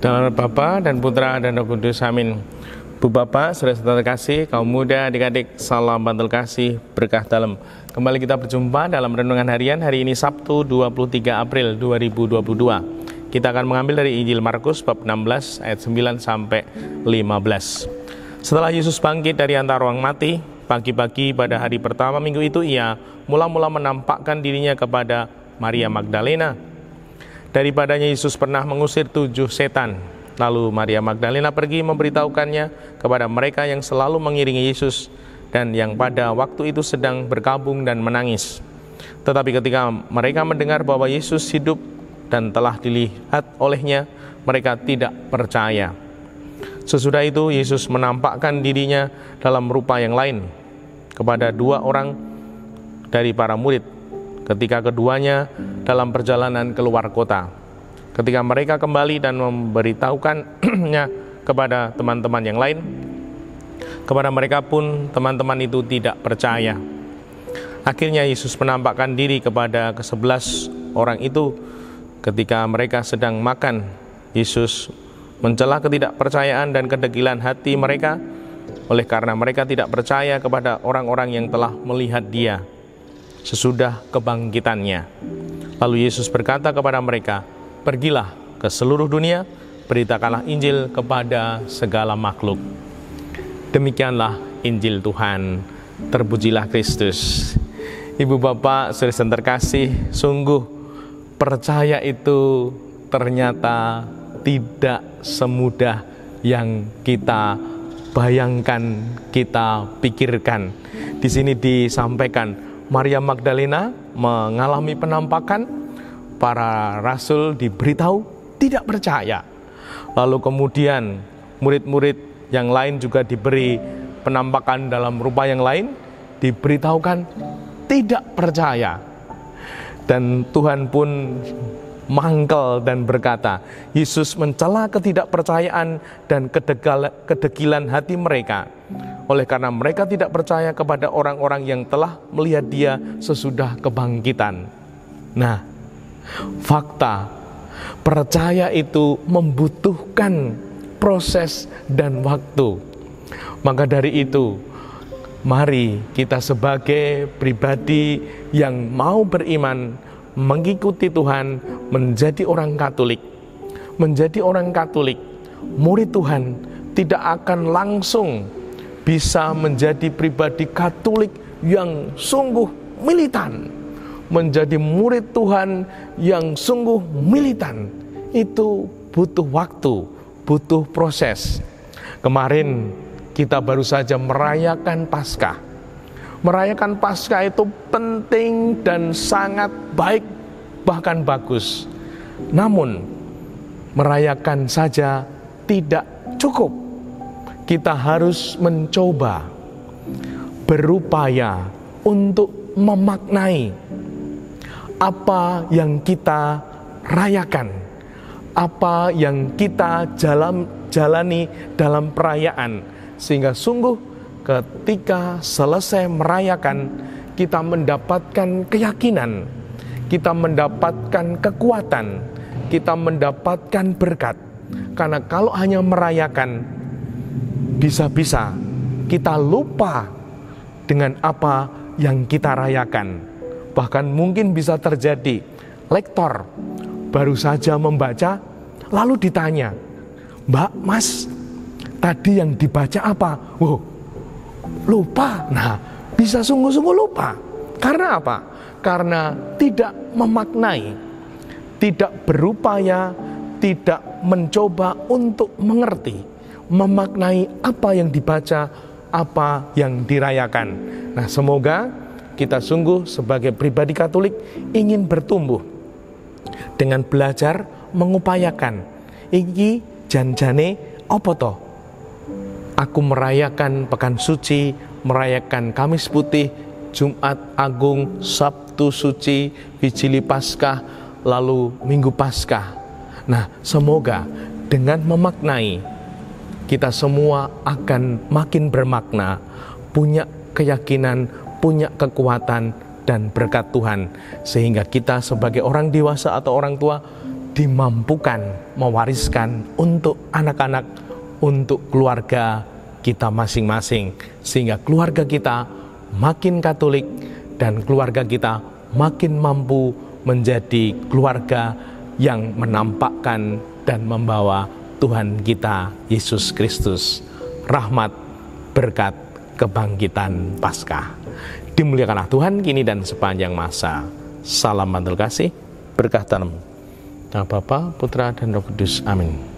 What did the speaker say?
Dalam nama Bapa dan Putra dan Roh Kudus, amin. Bu Bapak, saudara-saudara terkasih, kaum muda, adik-adik, salam bantul kasih, berkah dalam. Kembali kita berjumpa dalam renungan harian hari ini Sabtu 23 April 2022. Kita akan mengambil dari Injil Markus bab 16 ayat 9 sampai 15. Setelah Yesus bangkit dari antara orang mati, pagi-pagi pada hari pertama minggu itu ia mula-mula menampakkan dirinya kepada Maria Magdalena. Daripadanya Yesus pernah mengusir 7 setan. Lalu Maria Magdalena pergi memberitahukannya kepada mereka yang selalu mengiringi Yesus dan yang pada waktu itu sedang berkabung dan menangis. Tetapi ketika mereka mendengar bahwa Yesus hidup dan telah dilihat olehnya, mereka tidak percaya. Sesudah itu Yesus menampakkan dirinya dalam rupa yang lain kepada 2 orang dari para murid ketika keduanya dalam perjalanan keluar kota. Ketika mereka kembali dan memberitahukannya kepada teman-teman yang lain, kepada mereka pun teman-teman itu tidak percaya. Akhirnya Yesus menampakkan diri kepada ke-11 orang itu ketika mereka sedang makan. Yesus mencela ketidakpercayaan dan kedegilan hati mereka oleh karena mereka tidak percaya kepada orang-orang yang telah melihat Dia sesudah kebangkitannya. Lalu Yesus berkata kepada mereka, "Pergilah ke seluruh dunia, beritakanlah Injil kepada segala makhluk." Demikianlah Injil Tuhan. Terpujilah Kristus. Ibu bapak, saudara terkasih, sungguh percaya itu ternyata tidak semudah yang kita bayangkan, kita pikirkan. Di sini disampaikan Maria Magdalena mengalami penampakan, para rasul diberitahu tidak percaya. Lalu kemudian murid-murid yang lain juga diberi penampakan dalam rupa yang lain, diberitahukan tidak percaya. Dan Tuhan pun mangkel dan berkata, Yesus mencela ketidakpercayaan dan kedegilan hati mereka oleh karena mereka tidak percaya kepada orang-orang yang telah melihat Dia sesudah kebangkitan. Nah, fakta percaya itu membutuhkan proses dan waktu. Maka dari itu, mari kita sebagai pribadi yang mau beriman, mengikuti Tuhan, menjadi orang Katolik. Menjadi orang Katolik, murid Tuhan tidak akan langsung bisa menjadi pribadi Katolik yang sungguh militan. Menjadi murid Tuhan yang sungguh militan, itu butuh waktu, butuh proses. Kemarin kita baru saja merayakan Paskah. Merayakan Paskah itu penting dan sangat baik, bahkan bagus. Namun, merayakan saja tidak cukup. Kita harus mencoba, berupaya untuk memaknai apa yang kita rayakan, apa yang kita jalani dalam perayaan, sehingga sungguh ketika selesai merayakan, kita mendapatkan keyakinan, kita mendapatkan kekuatan, kita mendapatkan berkat. Karena kalau hanya merayakan, bisa-bisa kita lupa dengan apa yang kita rayakan. Bahkan mungkin bisa terjadi lektor baru saja membaca, lalu ditanya, "Mbak, Mas, tadi yang dibaca apa?" Wow, lupa. Nah, bisa sungguh-sungguh lupa. Karena apa? Karena tidak memaknai, tidak berupaya, tidak mencoba untuk mengerti, memaknai apa yang dibaca, apa yang dirayakan. Nah, semoga kita sungguh sebagai pribadi Katolik ingin bertumbuh dengan belajar mengupayakan. Iki janjane opo to? Aku merayakan Pekan Suci, merayakan Kamis Putih, Jumat Agung, Sabtu Suci, Vigili Paskah, lalu Minggu Paskah. Nah, semoga dengan memaknai, kita semua akan makin bermakna, punya keyakinan, punya kekuatan dan berkat Tuhan, sehingga kita sebagai orang dewasa atau orang tua dimampukan mewariskan untuk anak-anak, untuk keluarga kita masing-masing, sehingga keluarga kita makin Katolik dan keluarga kita makin mampu menjadi keluarga yang menampakkan dan membawa Tuhan kita Yesus Kristus, rahmat, berkat, kebangkitan Paskah. Dimuliakanlah Tuhan kini dan sepanjang masa. Salam mantul kasih, berkah dalam nama Bapa, Putra, dan Roh Kudus. Amin.